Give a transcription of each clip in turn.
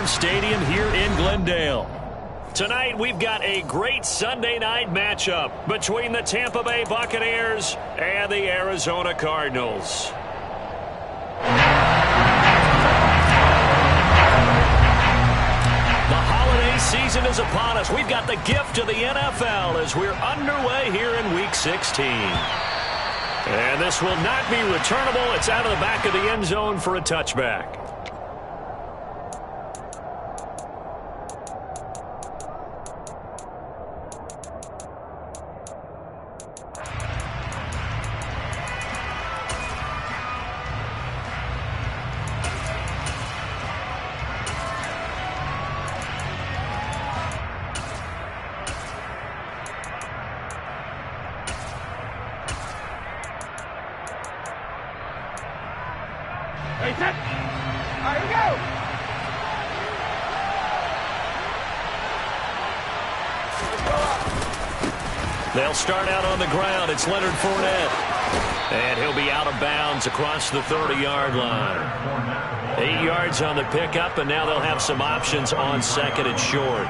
Stadium here in Glendale. Tonight, we've got a great Sunday night matchup between the Tampa Bay Buccaneers and the Arizona Cardinals. The holiday season is upon us. We've got the gift of the NFL as we're underway here in Week 16. And this will not be returnable. It's out of the back of the end zone for a touchback. They'll start out on the ground. It's Leonard Fournette. And he'll be out of bounds across the 30-yard line. 8 yards on the pickup, and now they'll have some options on second and short.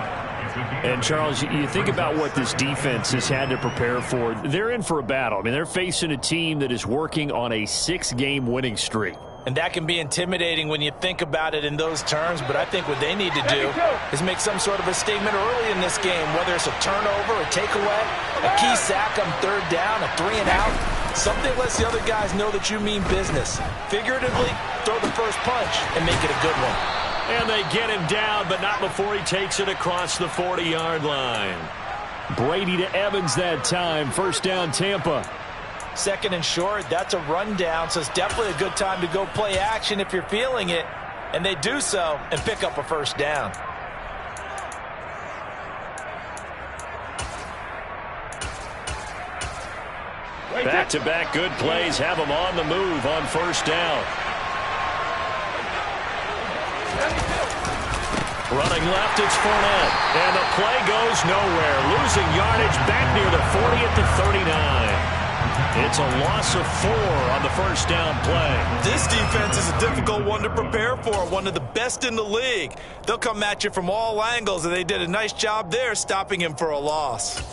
And, Charles, you think about what this defense has had to prepare for. They're in for a battle. I mean, they're facing a team that is working on a 6-game winning streak. And that can be intimidating when you think about it in those terms, but I think what they need to do is make some sort of a statement early in this game, whether it's a turnover, a takeaway, a key sack on third down, a 3-and-out. Something lets the other guys know that you mean business. Figuratively, throw the first punch and make it a good one. And they get him down, but not before he takes it across the 40-yard line. Brady to Evans that time. First down, Tampa. Second and short, that's a rundown, so it's definitely a good time to go play action if you're feeling it. And they do so and pick up a first down. Back-to-back good plays have them on the move on first down. Running left, it's Fournette. And the play goes nowhere. Losing yardage back near the 40 at the 39. It's a loss of 4 on the first down play. This defense is a difficult one to prepare for, one of the best in the league. They'll come at you from all angles, and they did a nice job there stopping him for a loss.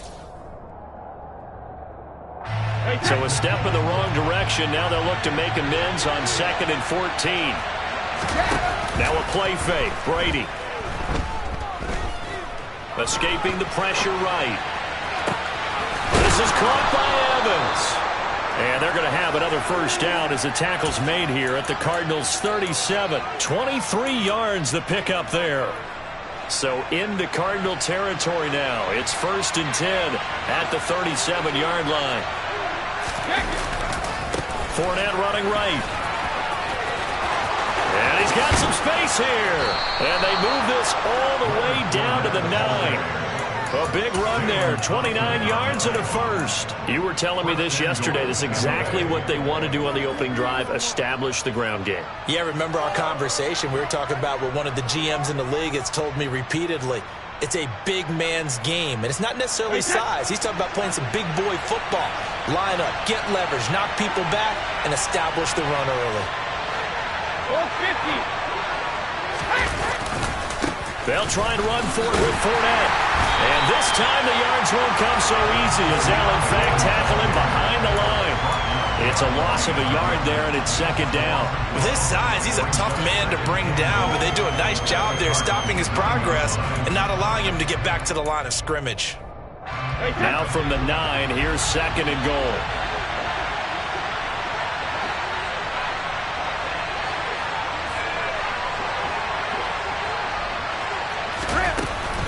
So a step in the wrong direction. Now they'll look to make amends on 2nd and 14. Now a play fake. Brady. Escaping the pressure right. This is caught by Evans. And they're going to have another first down as the tackle's made here at the Cardinals' 37. 23 yards the pickup there. So into Cardinal territory now. It's 1st and 10 at the 37-yard line. Fournette running right. And he's got some space here. And they move this all the way down to the 9. A big run there, 29 yards and a first. You were telling me this yesterday. This is exactly what they want to do on the opening drive, establish the ground game. Yeah, remember our conversation. We were talking about what one of the GMs in the league has told me repeatedly. It's a big man's game, and it's not necessarily size. He's talking about playing some big boy football. Line up, get leverage, knock people back, and establish the run early. 50. They'll try and run for it with Fournette. And this time the yards won't come so easy as they'll in fact tackle him behind the line. It's a loss of a yard there, and it's 2nd down. With his size, he's a tough man to bring down, but they do a nice job there stopping his progress and not allowing him to get back to the line of scrimmage. Now from the 9, here's 2nd and goal.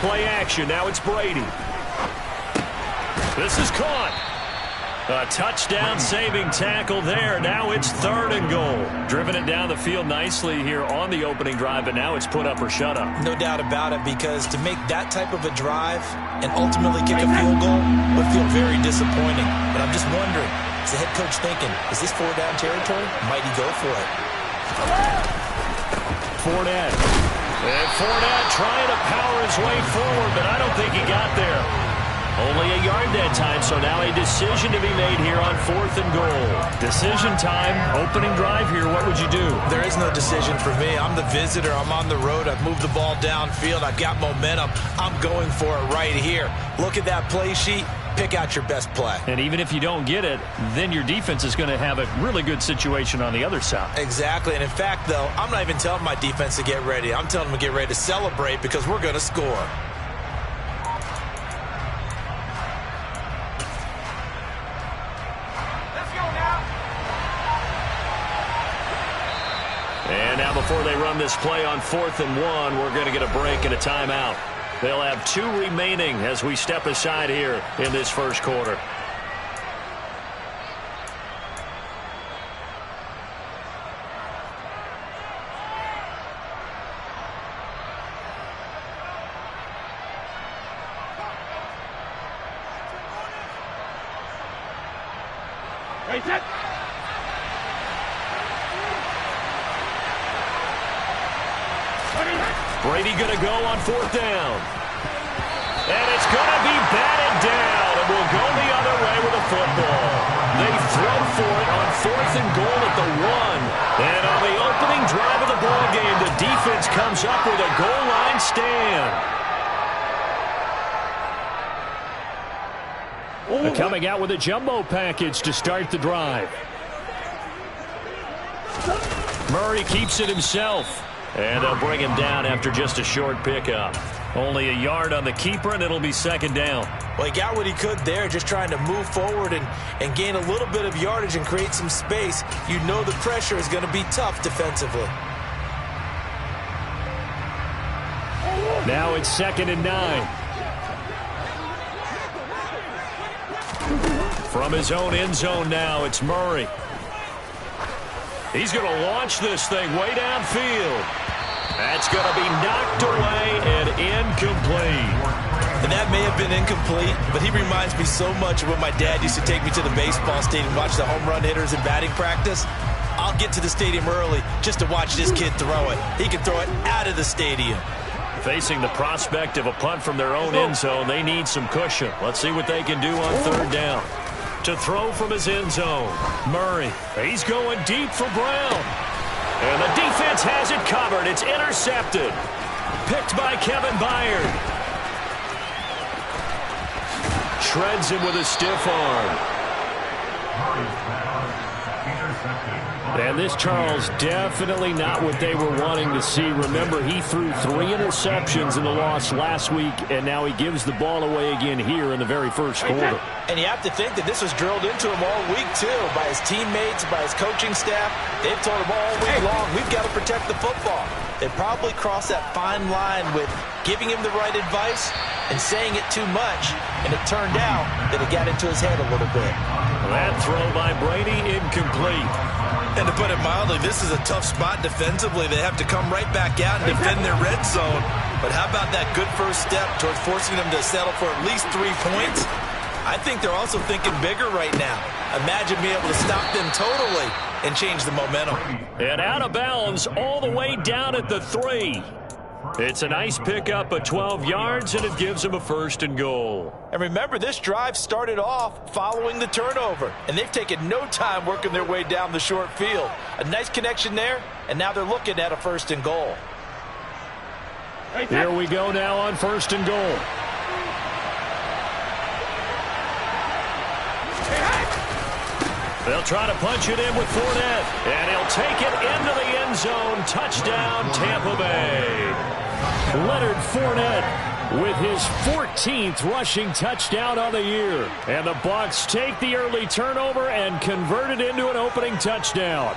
Play action. Now it's Brady. This is caught. A touchdown saving tackle there. Now it's 3rd and goal. Driven it down the field nicely here on the opening drive, but now it's put up or shut up. No doubt about it, because to make that type of a drive and ultimately kick a field goal would feel very disappointing. But I'm just wondering, is the head coach thinking, is this 4-down territory? Might he go for it? Fournette. And Fournette trying to power his way forward, but I don't think he got there. Only a yard that time, so now a decision to be made here on 4th and goal. Decision time, opening drive here. What would you do? There is no decision for me. I'm the visitor. I'm on the road. I've moved the ball downfield. I've got momentum. I'm going for it right here. Look at that play sheet. Pick out your best play. And even if you don't get it, then your defense is going to have a really good situation on the other side. Exactly. And in fact, though, I'm not even telling my defense to get ready. I'm telling them to get ready to celebrate because we're going to score. And now before they run this play on 4th and 1, we're going to get a break and a timeout. They'll have 2 remaining as we step aside here in this first quarter. Brady going to go on 4th down. And it's going to be batted down, and will go the other way with a football. They throw for it on 4th and goal at the 1. And on the opening drive of the ball game, the defense comes up with a goal line stand. Coming out with a jumbo package to start the drive. Murray keeps it himself. And they'll bring him down after just a short pickup. Only a yard on the keeper, and it'll be 2nd down. Well, he got what he could there, just trying to move forward and gain a little bit of yardage and create some space. You know the pressure is going to be tough defensively. Now it's 2nd and 9. From his own end zone now, it's Murray. He's going to launch this thing way downfield. That's going to be knocked away and incomplete. And that may have been incomplete, but he reminds me so much of when my dad used to take me to the baseball stadium and watch the home run hitters in batting practice. I'll get to the stadium early just to watch this kid throw it. He can throw it out of the stadium. Facing the prospect of a punt from their own end zone, they need some cushion. Let's see what they can do on 3rd down. To throw from his end zone, Murray. He's going deep for Brown. And the defense has it covered. It's intercepted. Picked by Kevin Byard. Shreds him with a stiff arm. And this, Charles, definitely not what they were wanting to see. Remember, he threw 3 interceptions in the loss last week, and now he gives the ball away again here in the very first quarter. And you have to think that this was drilled into him all week, too, by his teammates, by his coaching staff. They've told him all week long, we've got to protect the football. They probably crossed that fine line with giving him the right advice and saying it too much, and it turned out that it got into his head a little bit. That throw by Brady, incomplete. And to put it mildly, this is a tough spot defensively. They have to come right back out and defend their red zone. But how about that good first step towards forcing them to settle for at least 3 points? I think they're also thinking bigger right now. Imagine being able to stop them totally and change the momentum. And out of bounds all the way down at the 3. It's a nice pickup of 12 yards, and it gives them a 1st and goal. And remember, this drive started off following the turnover, and they've taken no time working their way down the short field. A nice connection there, and now they're looking at a 1st and goal. Here we go now on 1st and goal. They'll try to punch it in with Fournette, and he'll take it into the end zone. Touchdown, Tampa Bay. Leonard Fournette with his 14th rushing touchdown on the year. And the Bucs take the early turnover and convert it into an opening touchdown.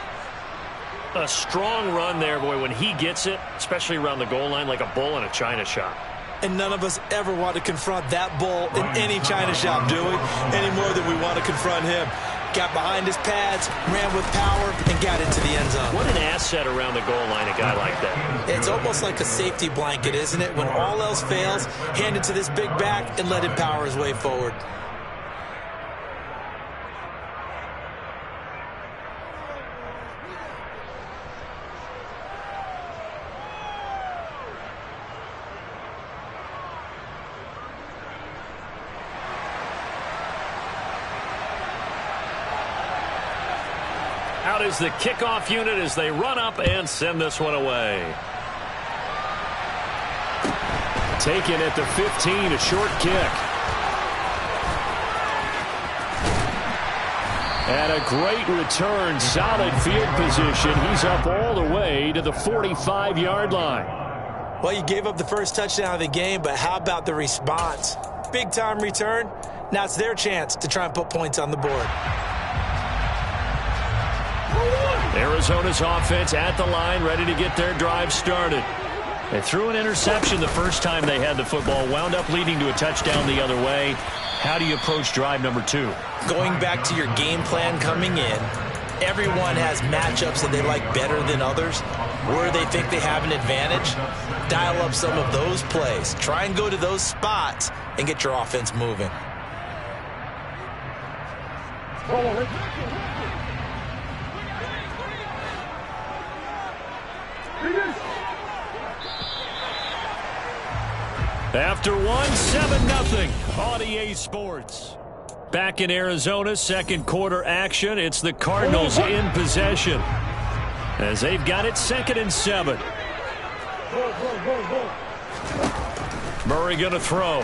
A strong run there, boy, when he gets it, especially around the goal line, like a bull in a china shop. And none of us ever want to confront that bull in any china shop, do we? Any more than we want to confront him. Got behind his pads, ran with power, and got into the end zone. What an asset around the goal line, a guy like that. It's almost like a safety blanket, isn't it? When all else fails, hand it to this big back and let him power his way forward. out is the kickoff unit as they run up and send this one away. Taken at the 15, a short kick. And a great return, solid field position. He's up all the way to the 45-yard line. Well, you gave up the first touchdown of the game, but how about the response? Big-time return. Now it's their chance to try and put points on the board. Arizona's offense at the line, ready to get their drive started. They threw an interception the first time they had the football, wound up leading to a touchdown the other way. How do you approach drive number 2? Going back to your game plan coming in, everyone has matchups that they like better than others. Where they think they have an advantage, dial up some of those plays. Try and go to those spots and get your offense moving. After one, 7-0 on EA Sports. Back in Arizona, second quarter action. It's the Cardinals in possession as they've got it 2nd and 7. Murray going to throw.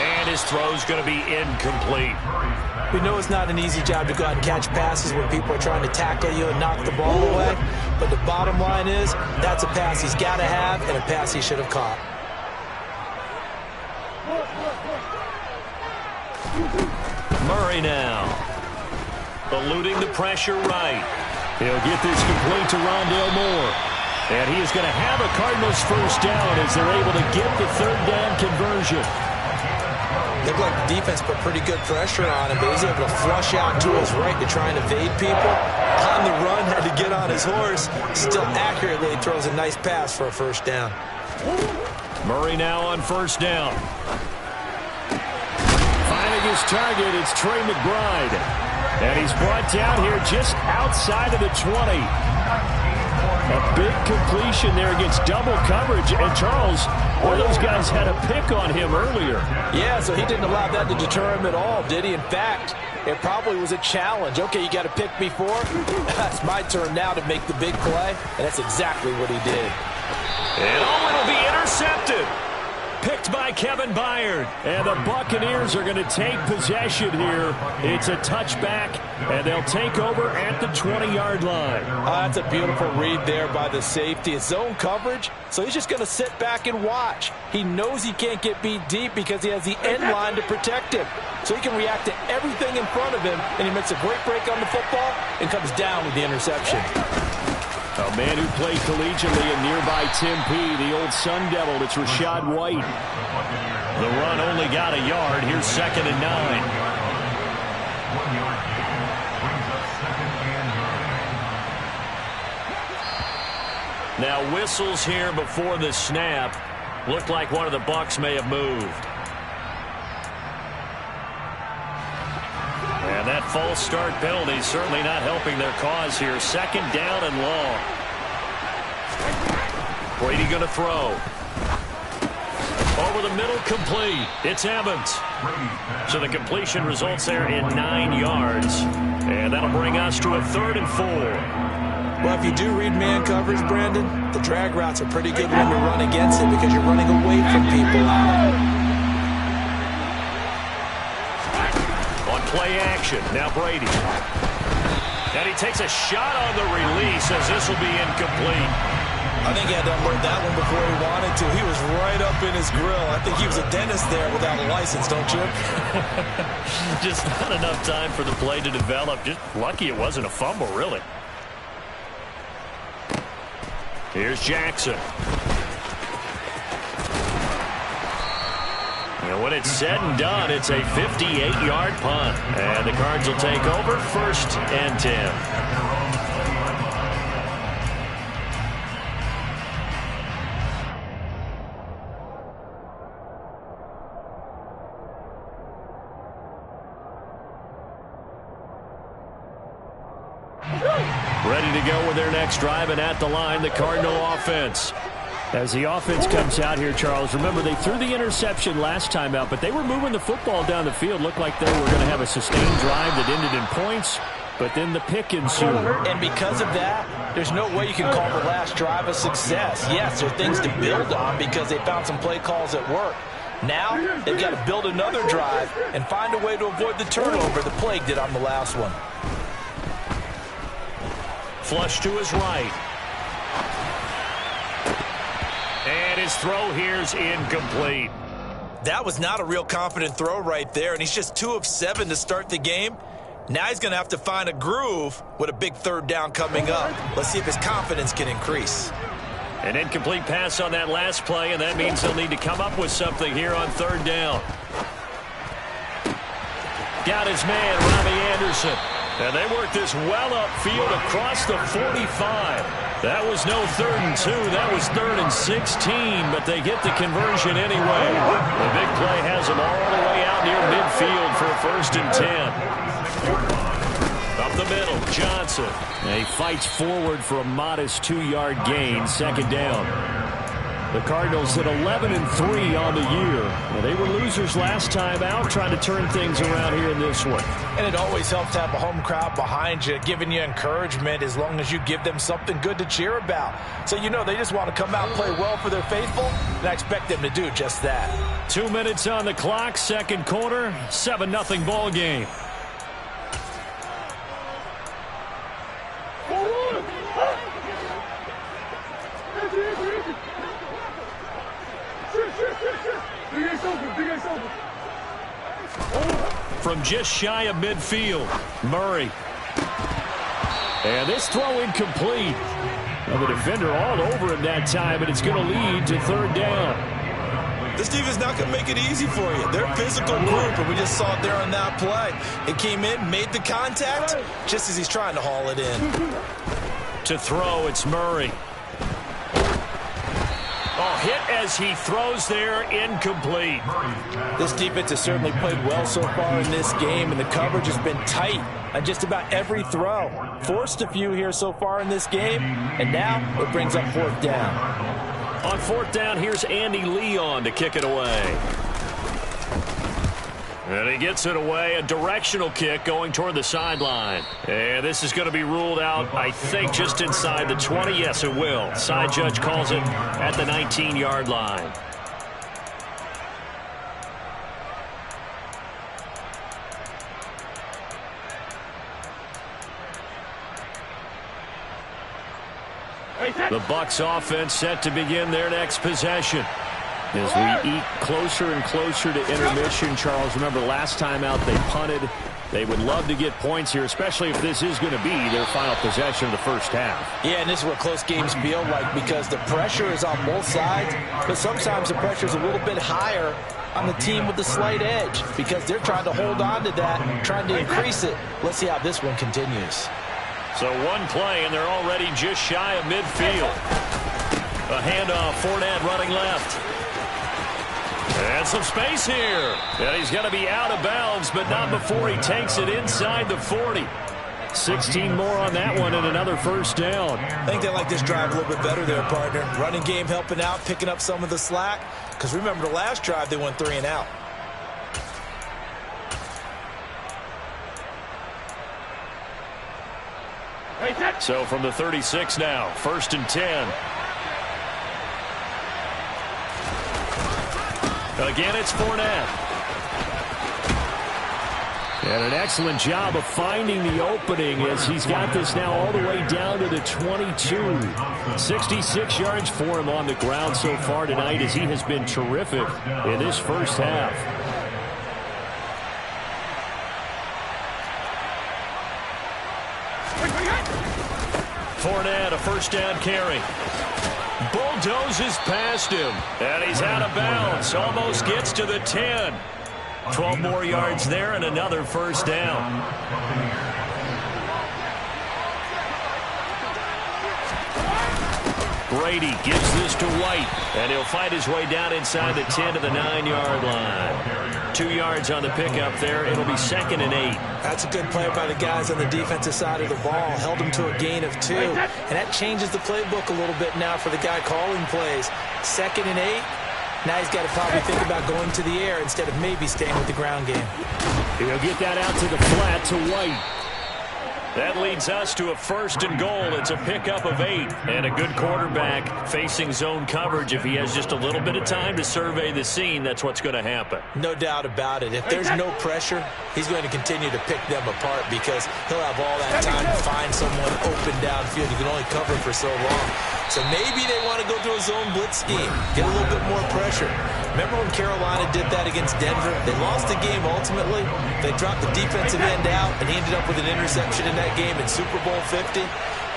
And his throw's going to be incomplete. We know it's not an easy job to go out and catch passes when people are trying to tackle you and knock the ball away. But the bottom line is, that's a pass he's got to have and a pass he should have caught. Murray now. Eluding the pressure right. He'll get this complete to Rondale Moore. And he is going to have a Cardinals first down as they're able to get the 3rd down conversion. Looked like the defense put pretty good pressure on him, but he's able to flush out to his right to try and evade people. On the run, had to get on his horse. Still accurately throws a nice pass for a first down. Murray now on first down. Finding his target, it's Trey McBride. And he's brought down here just outside of the 20. A big completion there against double coverage. And Charles, one of those guys had a pick on him earlier. Yeah, so he didn't allow that to deter him at all, did he? In fact, it probably was a challenge. Okay, you got a pick before. It's my turn now to make the big play. And that's exactly what he did. And it'll be intercepted. Picked by Kevin Byard. And the Buccaneers are going to take possession here. It's a touchback, and they'll take over at the 20-yard line. That's a beautiful read there by the safety. It's zone coverage, so he's just going to sit back and watch. He knows he can't get beat deep because he has the end line to protect him. So he can react to everything in front of him, and he makes a great break on the football and comes down with the interception. A man who played collegiately in nearby Tempe, the old Sun Devil, it's Rachaad White. The run only got a yard. Here's 2nd and 9. Now whistles here before the snap. Looked like one of the Bucs may have moved. And that false start penalty certainly not helping their cause here. 2nd down and long. Brady going to throw. Over the middle, complete. It's Evans. So the completion results there in 9 yards. And that'll bring us to a 3rd and 4. Well, if you do read man coverage, Brandon, the drag routes are pretty good when you run against it because you're running away from people. On play action, now Brady. And he takes a shot on the release as this will be incomplete. I think he had to unload that one before he wanted to. He was right up in his grill. I think he was a dentist there without a license, don't you? Just not enough time for the play to develop. Just lucky it wasn't a fumble, really. Here's Jackson. And when it's said and done, it's a 58-yard punt. And the Cards will take over 1st and 10. Ready to go with their next drive, and at the line, the Cardinal offense. As the offense comes out here, Charles, remember they threw the interception last time out, but they were moving the football down the field. Looked like they were going to have a sustained drive that ended in points, but then the pick ensued. And because of that, there's no way you can call the last drive a success. Yes, there are things to build on because they found some play calls that work. Now they've got to build another drive and find a way to avoid the turnover the plague did on the last one. Flush to his right. And his throw here's incomplete. That was not a real confident throw right there, and he's just 2 of 7 to start the game. Now he's going to have to find a groove with a big third down coming up. Let's see if his confidence can increase. An incomplete pass on that last play, and that means they'll need to come up with something here on third down. Got his man, Robbie Anderson. And they work this well upfield across the 45. That was no 3rd and 2. That was 3rd and 16, but they get the conversion anyway. The big play has them all the way out near midfield for a 1st and 10. Up the middle, Johnson. And he fights forward for a modest 2-yard gain, 2nd down. The Cardinals hit 11-3 on the year. Well, they were losers last time out, trying to turn things around here in this one. And it always helps to have a home crowd behind you, giving you encouragement as long as you give them something good to cheer about. So you know they just want to come out and play well for their faithful, and I expect them to do just that. 2 minutes on the clock, 2nd quarter, 7-0 ball game. From just shy of midfield, Murray. And this throw incomplete. Well, the defender all over him that time, and it's going to lead to 3rd down. This defense is not going to make it easy for you. They're a physical group, and we just saw it there on that play. It came in, made the contact, just as he's trying to haul it in. To throw, it's Murray. Oh, hit as he throws there, incomplete. This defense has certainly played well so far in this game, and the coverage has been tight on just about every throw. Forced a few here so far in this game, and now it brings up 4th down. On 4th down, here's Andy Leon to kick it away. And he gets it away, a directional kick going toward the sideline. And this is going to be ruled out, I think, just inside the 20. Yes, it will. Side judge calls it at the 19-yard line. The Bucs offense set to begin their next possession. As we eat closer and closer to intermission, Charles, remember last time out they punted. They would love to get points here, especially if this is going to be their final possession of the first half. Yeah, and this is what close games feel like because the pressure is on both sides, but sometimes the pressure is a little bit higher on the team with the slight edge because they're trying to hold on to that, trying to increase it. Let's see how this one continues. So one play, and they're already just shy of midfield. A handoff, Fournette running left. And some space here. And he's going to be out of bounds, but not before he takes it inside the 40. 16 more on that one and another 1st down. I think they like this drive a little bit better there, partner. Running game helping out, picking up some of the slack. Because remember the last drive, they went 3 and out. So from the 36 now, 1st and 10. Again, it's Fournette. And an excellent job of finding the opening as he's got this now all the way down to the 22. 66 yards for him on the ground so far tonight as he has been terrific in this first half. Fournette, a 1st down carry. Bulldozes past him, and he's out of bounds. Almost gets to the 10. 12 more yards there and another 1st down. Brady gives this to White, and he'll fight his way down inside the 10 to the 9-yard line. 2 yards on the pickup there. It'll be 2nd and 8. That's a good play by the guys on the defensive side of the ball. Held him to a gain of 2. And that changes the playbook a little bit now for the guy calling plays. 2nd and 8. Now he's got to probably think about going to the air instead of maybe staying with the ground game. He'll get that out to the flat to White. That leads us to a 1st and goal. It's a pickup of 8. And a good quarterback facing zone coverage. If he has just a little bit of time to survey the scene, that's what's going to happen. No doubt about it. If there's no pressure, he's going to continue to pick them apart because he'll have all that time to find someone open downfield. You can only cover for so long. So maybe they want to go through a zone blitz scheme, get a little bit more pressure. Remember when Carolina did that against Denver? They lost the game ultimately. They dropped the defensive end out, and he ended up with an interception in that game in Super Bowl 50.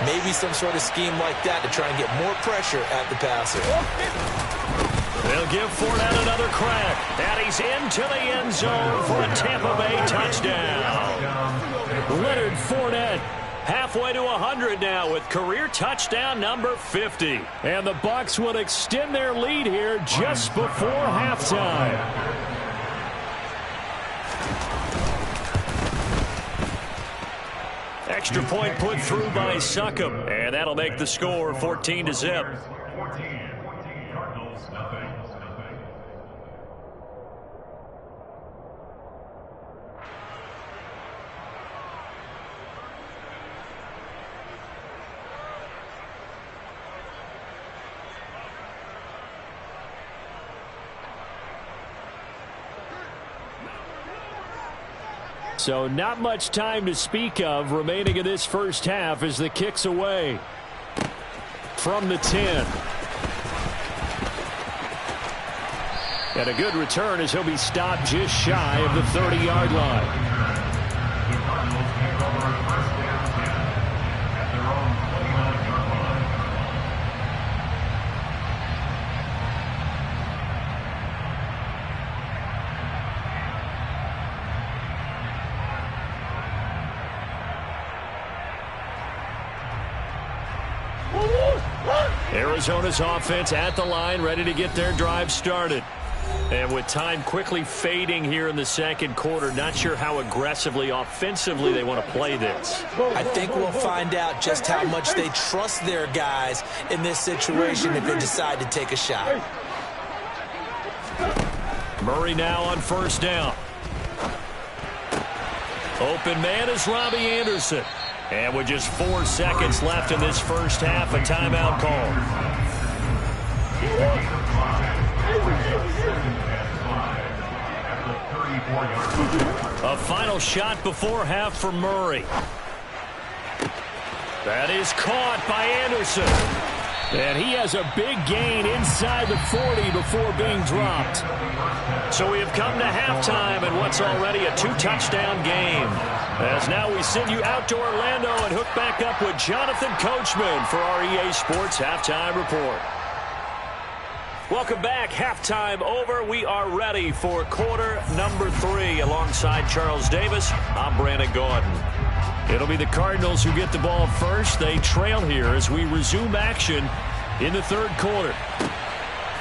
Maybe some sort of scheme like that to try and get more pressure at the passer. They'll give Fournette another crack, and he's into the end zone for a Tampa Bay touchdown. Leonard Fournette halfway to 100 now with career touchdown number 50. And the Bucs would extend their lead here just before halftime. Extra point put through by Succop, and that'll make the score 14-0. So not much time to speak of remaining in this first half as the kick's away from the 10. And a good return as he'll be stopped just shy of the 30-yard line. Arizona's offense at the line, ready to get their drive started. And with time quickly fading here in the second quarter, not sure how aggressively, offensively they want to play this. I think we'll find out just how much they trust their guys in this situation if they decide to take a shot. Murray now on 1st down. Open man is Robbie Anderson. And with just 4 seconds left in this first half, a timeout call. A final shot before half for Murray. That is caught by Anderson. And he has a big gain inside the 40 before being dropped. So we have come to halftime in what's already a 2-touchdown game. As now we send you out to Orlando and hook back up with Jonathan Coachman for our EA Sports Halftime Report. Welcome back. Halftime over. We are ready for quarter number 3. Alongside Charles Davis, I'm Brandon Gordon. It'll be the Cardinals who get the ball first. They trail here as we resume action in the third quarter.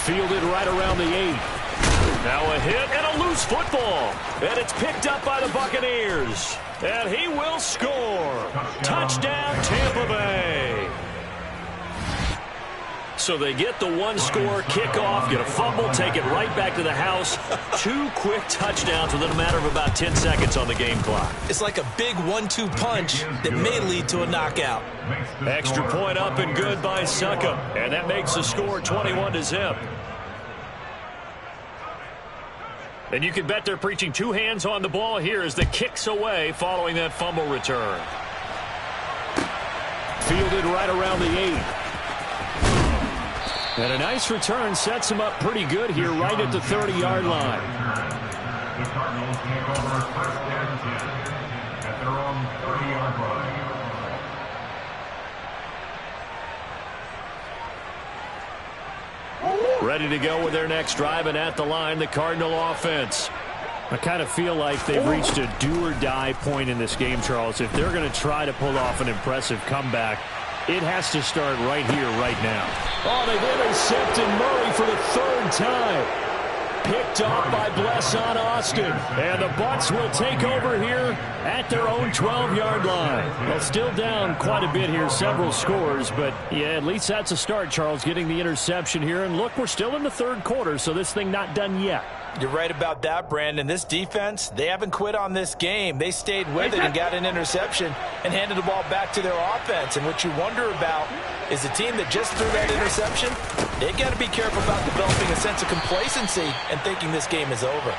Fielded right around the 8. Now a hit and a loose football. And it's picked up by the Buccaneers. And he will score. Touchdown, Tampa Bay. So they get the 1-score kickoff, get a fumble, take it right back to the house. 2 quick touchdowns within a matter of about 10 seconds on the game clock. It's like a big 1-2 punch that may lead to a knockout. Extra point up and good by Succop. And that makes the score 21-0. And you can bet they're preaching 2 hands on the ball here as the kick's away following that fumble return. Fielded right around the 8. And a nice return sets him up pretty good here right at the 30-yard line. The Cardinals take over 1st and 10 at their own 30-yard line. Ready to go with their next drive, and at the line, the Cardinal offense. I kind of feel like they've reached a do-or-die point in this game, Charles. If they're going to try to pull off an impressive comeback, It has to start right here, right now. Oh, they've intercepted Murray for the third time. Picked off by Blesson Austin. And the Bucs will take over here at their own 12-yard line. Well, still down quite a bit here, several scores. But, yeah, at least that's a start, Charles, getting the interception here. And, look, we're still in the third quarter, so this thing not done yet. You're right about that, Brandon. This defense, they haven't quit on this game. They stayed with it and got an interception and handed the ball back to their offense. And what you wonder about is the team that just threw that interception, they've got to be careful about developing a sense of complacency and thinking this game is over.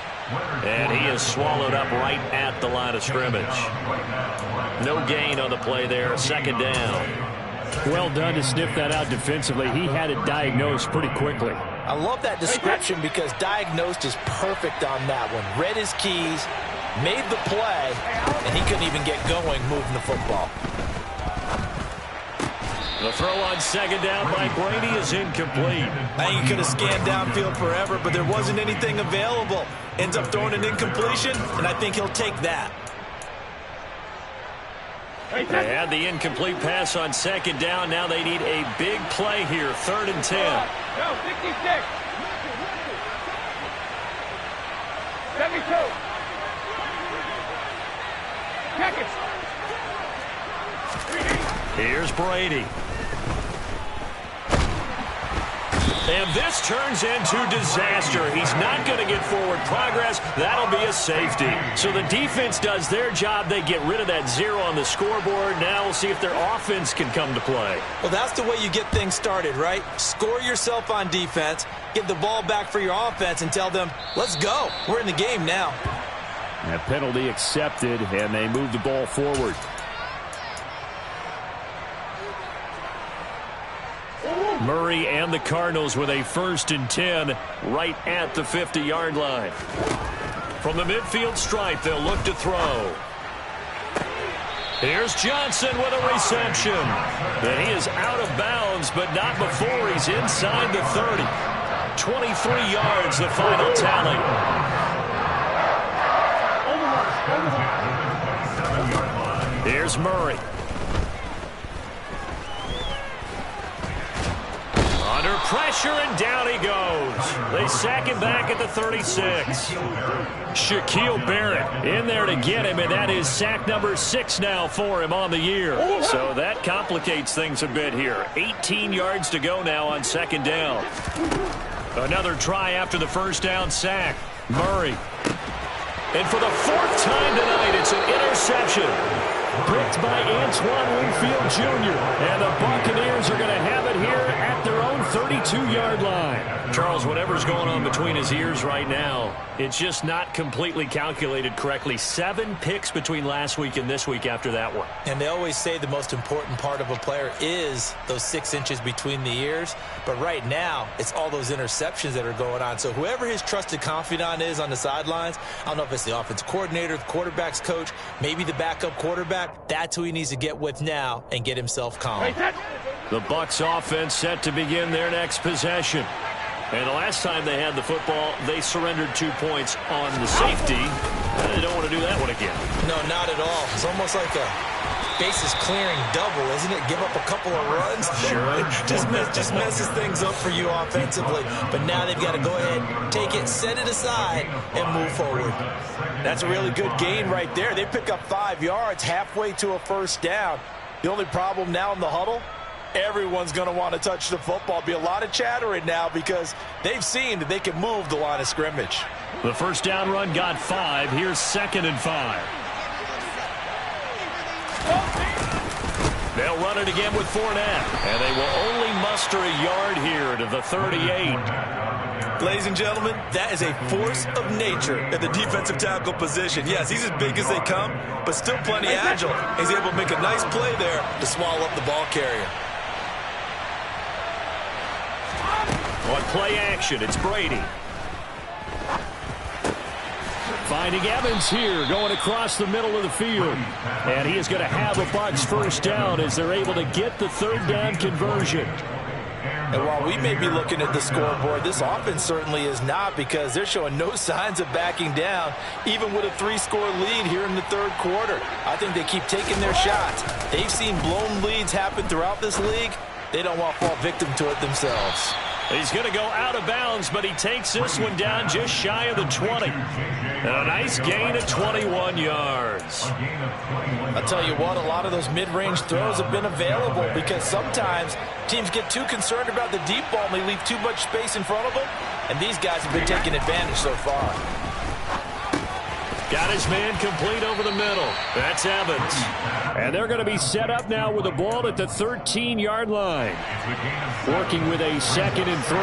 And he is swallowed up right at the line of scrimmage. No gain on the play there, second down. Well done to sniff that out defensively. He had it diagnosed pretty quickly. I love that description because diagnosed is perfect on that one. Read his keys, made the play, and he couldn't even get going moving the football. The throw on second down by Brady is incomplete. I think he could have scanned downfield forever, but there wasn't anything available. Ends up throwing an incompletion, and I think he'll take that. They had the incomplete pass on second down. Now they need a big play here, 3rd and 10. No, 66. 72. Check it. Here's Brady. And this turns into disaster. He's not going to get forward progress. That'll be a safety. So the defense does their job. They get rid of that 0 on the scoreboard. Now we'll see if their offense can come to play. Well, that's the way you get things started, right? Score yourself on defense, get the ball back for your offense, and tell them, let's go. We're in the game now. A penalty accepted, and they move the ball forward. Murray and the Cardinals with a 1st and 10 right at the 50-yard line. From the midfield stripe, they'll look to throw. Here's Johnson with a reception. And he is out of bounds, but not before he's inside the 30. 23 yards, the final tally. Here's Murray. Under pressure, and down he goes. They sack him back at the 36. Shaquille Barrett in there to get him, and that is sack number 6 now for him on the year. So that complicates things a bit here. 18 yards to go now on second down. Another try after the first down sack. Murray. And for the 4th time tonight, it's an interception. Picked by Antoine Winfield Jr. And the Buccaneers are going to have it here at their own 32-yard line. Charles, whatever's going on between his ears right now, it's just not completely calculated correctly. 7 picks between last week and this week after that one. And they always say the most important part of a player is those 6 inches between the ears. But right now, it's all those interceptions that are going on. So whoever his trusted confidant is on the sidelines, I don't know if it's the offensive coordinator, the quarterback's coach, maybe the backup quarterback, that's who he needs to get with now and get himself calm. The Bucs offense set to begin their next possession. And the last time they had the football, they surrendered 2 points on the safety. They don't want to do that one again. No, not at all. It's almost like a bases clearing double, isn't it? Give up a couple of runs. Sure. Just messes things up for you offensively. But now they've got to go ahead, take it, set it aside, and move forward. That's a really good gain right there. They pick up 5 yards halfway to a first down. The only problem now in the huddle, everyone's going to want to touch the football. Be a lot of chattering now because they've seen that they can move the line of scrimmage. The first down run got 5. Here's 2nd and 5. They'll run it again with Fournette, and they will only muster a yard here to the 38. Ladies and gentlemen, that is a force of nature at the defensive tackle position. Yes, he's as big as they come, but still plenty agile. He's able to make a nice play there to swallow up the ball carrier. On play action, it's Brady. Finding Evans here, going across the middle of the field. And he is going to have a Bucs first down as they're able to get the 3rd down conversion. And while we may be looking at the scoreboard, this offense certainly is not, because they're showing no signs of backing down, even with a 3-score lead here in the third quarter. I think they keep taking their shots. They've seen blown leads happen throughout this league. They don't want to fall victim to it themselves. He's going to go out of bounds, but he takes this one down just shy of the 20. And a nice gain of 21 yards. I'll tell you what, a lot of those mid-range throws have been available, because sometimes teams get too concerned about the deep ball and they leave too much space in front of them. And these guys have been taking advantage so far. Got his man complete over the middle. That's Evans. And they're going to be set up now with the ball at the 13-yard line. Working with a 2nd and 3.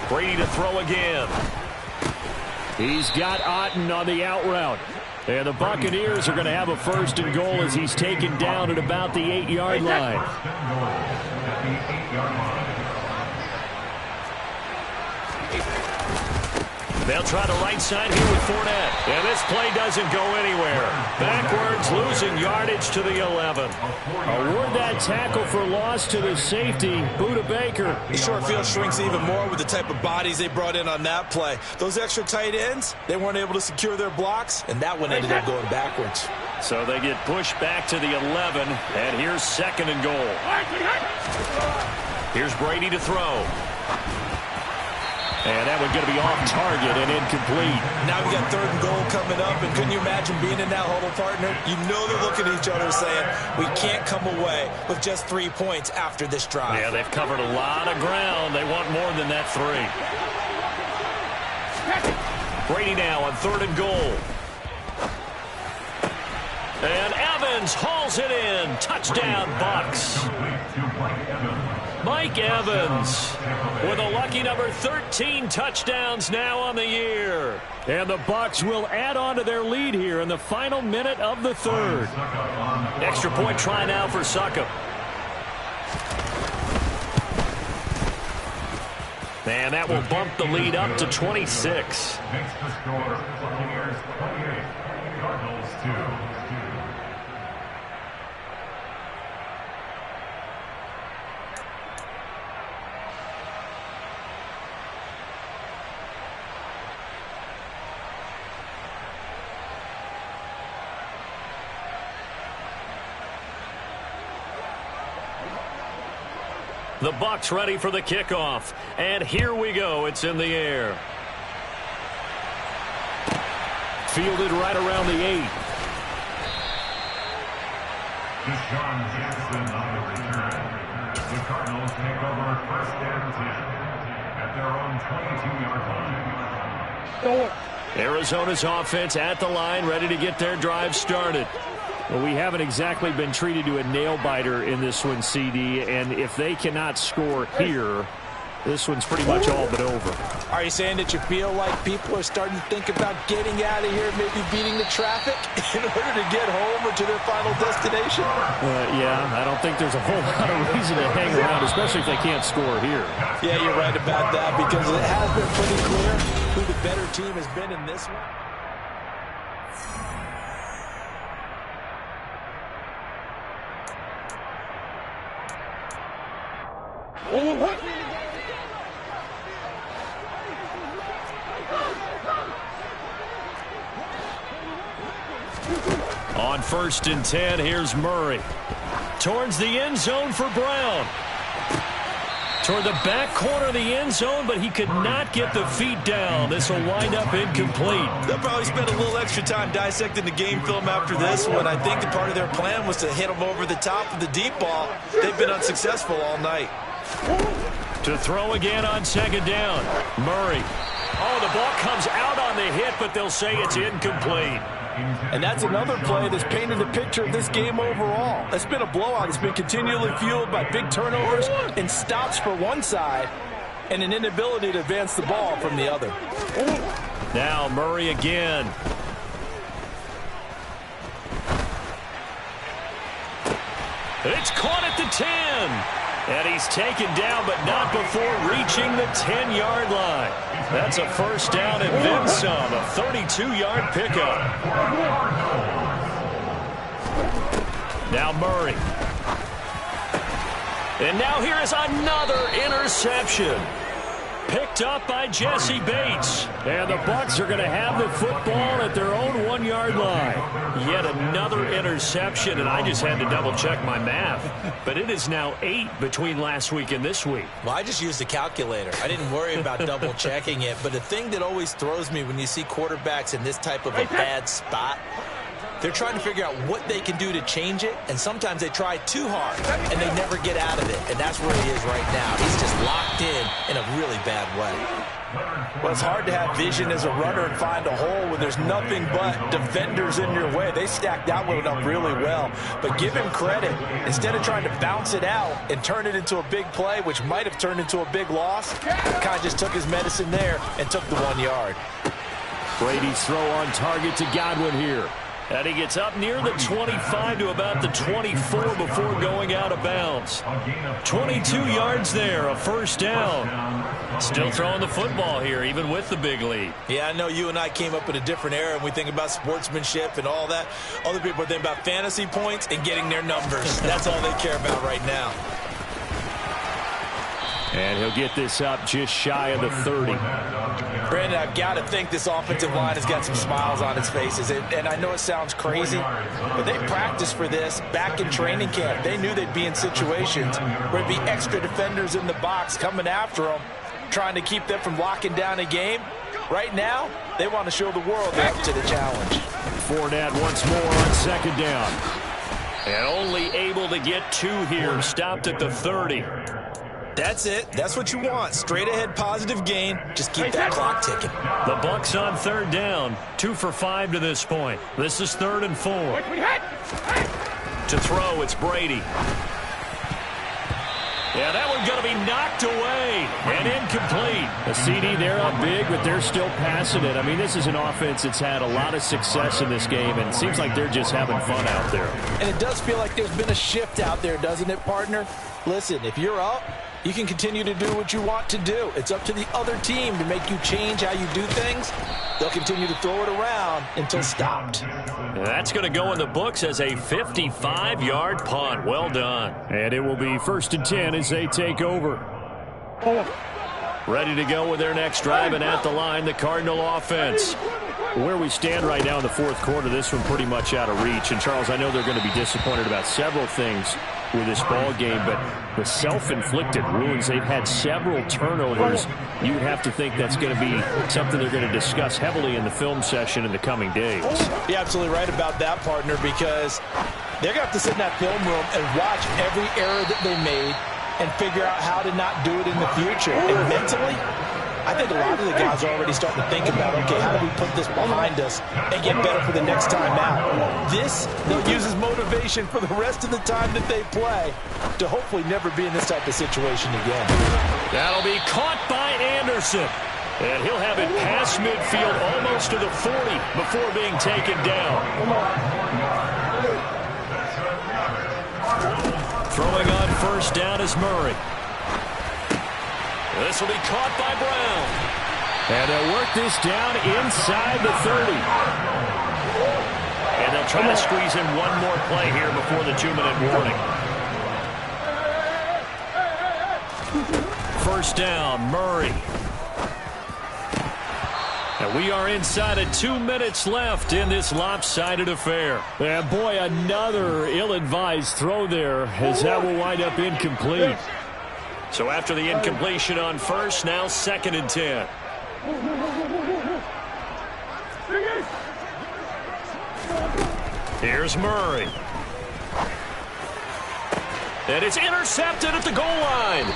Brady to throw again. He's got Otten on the out route. And the Buccaneers are going to have a 1st and goal as he's taken down at about the 8-yard line. They'll try the right side here with Fournette. And this play doesn't go anywhere. Backwards, losing yardage to the 11. Award that tackle for loss to the safety, Budda Baker. The short field shrinks even more with the type of bodies they brought in on that play. Those extra tight ends, they weren't able to secure their blocks, and that one ended up going backwards. So they get pushed back to the 11, and here's 2nd and goal. Here's Brady to throw. And that one's going to be off target and incomplete. Now we got 3rd and goal coming up, and couldn't you imagine being in that huddle, partner? You know they're looking at each other saying, we can't come away with just 3 points after this drive. Yeah, they've covered a lot of ground. They want more than that 3. Brady now on 3rd and goal. And Evans hauls it in. Touchdown, Bucs. Mike Evans with a lucky number 13 touchdowns now on the year. And the Bucs will add on to their lead here in the final minute of the 3rd. Extra point try now for Succop. And that will bump the lead up to 26. Makes the score Buccaneers 28, Cardinals 2. The Bucs ready for the kickoff. And here we go. It's in the air. Fielded right around the 8. Deshaun Jackson on the return. The Cardinals take over 1st and 10 at their own 22-yard line. Arizona's offense at the line, ready to get their drive started. Well, we haven't exactly been treated to a nail-biter in this one, CD, and if they cannot score here, this one's pretty much all but over. Are you saying that you feel like people are starting to think about getting out of here, maybe beating the traffic in order to get home or to their final destination? Yeah, I don't think there's a whole lot of reason to hang around, especially if they can't score here. Yeah, you're right about that, because it has been pretty clear who the better team has been in this one. On 1st and 10, here's Murray. Towards the end zone for Brown. Toward the back corner of the end zone, but he could not get the feet down. This will wind up incomplete. They'll probably spend a little extra time dissecting the game film after this one. I think the part of their plan was to hit him over the top of the deep ball. They've been unsuccessful all night. To throw again on 2nd down. Murray. Oh, the ball comes out on the hit, but they'll say it's incomplete. And that's another play that's painted the picture of this game overall. It's been a blowout. It's been continually fueled by big turnovers and stops for one side and an inability to advance the ball from the other. Now Murray again. It's caught at the 10. And he's taken down, but not before reaching the 10-yard line. That's a first down and then some, a 32-yard pickup. Now Murray. And now here is another interception. Picked up by Jesse Bates. And the Bucs are going to have the football at their own 1-yard line. Yet another interception, and I just had to double-check my math. But it is now 8 between last week and this week. Well, I just used the calculator. I didn't worry about double-checking it. But the thing that always throws me when you see quarterbacks in this type of a bad spot, they're trying to figure out what they can do to change it, and sometimes they try too hard, and they never get out of it. And that's where he is right now. He's just locked in a really bad way. Well, it's hard to have vision as a runner and find a hole when there's nothing but defenders in your way. They stacked that one up really well. But give him credit. Instead of trying to bounce it out and turn it into a big play, which might have turned into a big loss, kind of just took his medicine there and took the 1 yard. Brady's throw on target to Godwin here. And he gets up near the 25 to about the 24 before going out of bounds. 22 yards there, a first down. Still throwing the football here, even with the big lead. Yeah, I know you and I came up in a different era, and we think about sportsmanship and all that. Other people think about fantasy points and getting their numbers. That's all they care about right now. And he'll get this up just shy of the 30. Brandon, I've got to think this offensive line has got some smiles on its faces. And I know it sounds crazy, but they practiced for this back in training camp. They knew they'd be in situations where there'd be extra defenders in the box coming after them, trying to keep them from locking down a game. Right now, they want to show the world they're up to the challenge. Fournette once more on second down. And only able to get 2 here. Stopped at the 30. That's it. That's what you want. Straight ahead positive gain. Just keep that clock ticking. The Bucs on third down. 2 for 5 to this point. This is 3rd and 4. To throw, it's Brady. Yeah, that one's going to be knocked away and incomplete. A CD, they're up big, but they're still passing it. I mean, this is an offense that's had a lot of success in this game, and it seems like they're just having fun out there. And it does feel like there's been a shift out there, doesn't it, partner? Listen, if you're up, you can continue to do what you want to do. It's up to the other team to make you change how you do things. They'll continue to throw it around until stopped. That's going to go in the books as a 55-yard punt. Well done. And it will be 1st and 10 as they take over. Ready to go with their next drive, and at the line, the Cardinal offense. Where we stand right now in the 4th quarter, this one pretty much out of reach. And, Charles, I know they're going to be disappointed about several things with this ball game, but the self-inflicted wounds, they've had several turnovers. You'd have to think that's going to be something they're going to discuss heavily in the film session in the coming days. You're absolutely right about that, partner, because they're going to have to sit in that film room and watch every error that they made and figure out how to not do it in the future. And mentally, I think a lot of the guys are already starting to think about, okay, how do we put this behind us and get better for the next time out? This, they'll use as motivation for the rest of the time that they play to hopefully never be in this type of situation again. That'll be caught by Anderson. And he'll have it past midfield almost to the 40 before being taken down. Throwing on first down is Murray. This will be caught by Brown. And they'll work this down inside the 30. And they'll try to squeeze in one more play here before the 2-minute warning. First down, Murray. And we are inside of 2 minutes left in this lopsided affair. And boy, another ill-advised throw there, as that will wind up incomplete. So after the incompletion on first, now 2nd and 10. Here's Murray. And it's intercepted at the goal line.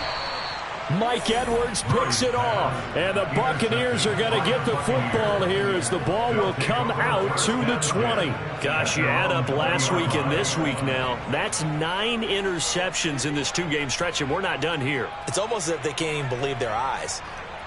Mike Edwards picks it off. And the Buccaneers are going to get the football here as the ball will come out to the 20. Gosh, you add up last week and this week now. That's 9 interceptions in this 2-game stretch, and we're not done here. It's almost as if they can't even believe their eyes.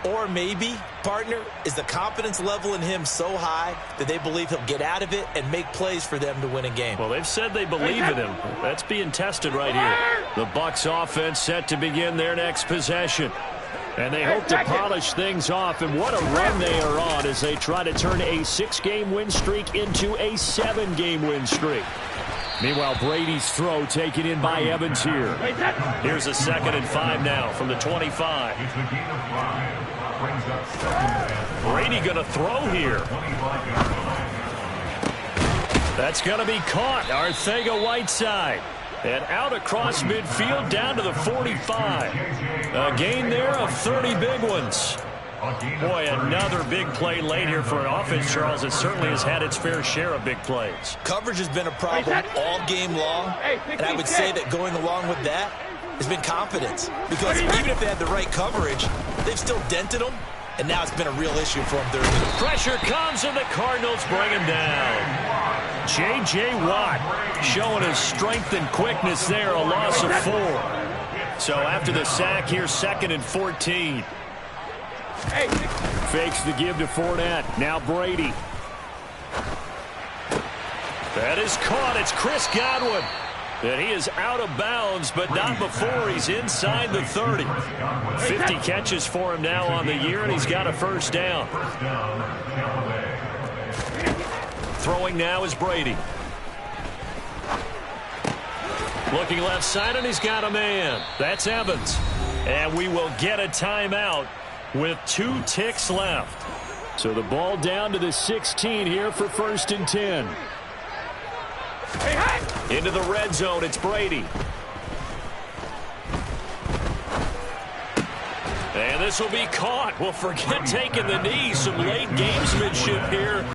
Or maybe, partner, is the confidence level in him so high that they believe he'll get out of it and make plays for them to win a game. Well, they've said they believe in him. That's being tested right here. The Bucs offense set to begin their next possession. And they hope to polish things off. And what a run they are on as they try to turn a 6-game win streak into a 7-game win streak. Meanwhile, Brady's throw taken in by Evans here. Here's a 2nd and 5 now from the 25. Brady going to throw here. That's going to be caught. Arcega-Whiteside. And out across midfield down to the 45. A gain there of 30 big ones. Boy, another big play late here for an offense, Charles, that certainly has had its fair share of big plays. Coverage has been a problem all game long, and I would say that going along with that has been confidence. Because even if they had the right coverage, they've still dented them, and now it's been a real issue for them. Pressure comes, and the Cardinals bring him down. J.J. Watt showing his strength and quickness there, a loss of 4. So after the sack here, 2nd and 14. Fakes the give to Fournette. Now Brady. That is caught. It's Chris Godwin. And he is out of bounds, but not before he's inside the 30. 50 catches for him now on the year, and he's got a first down. Throwing now is Brady. Looking left side, and he's got a man. That's Evans. And we will get a timeout with 2 ticks left. So the ball down to the 16 here for 1st and 10. Into the red zone, it's Brady. And this will be caught. Well, forget taking the knee. Some late gamesmanship here.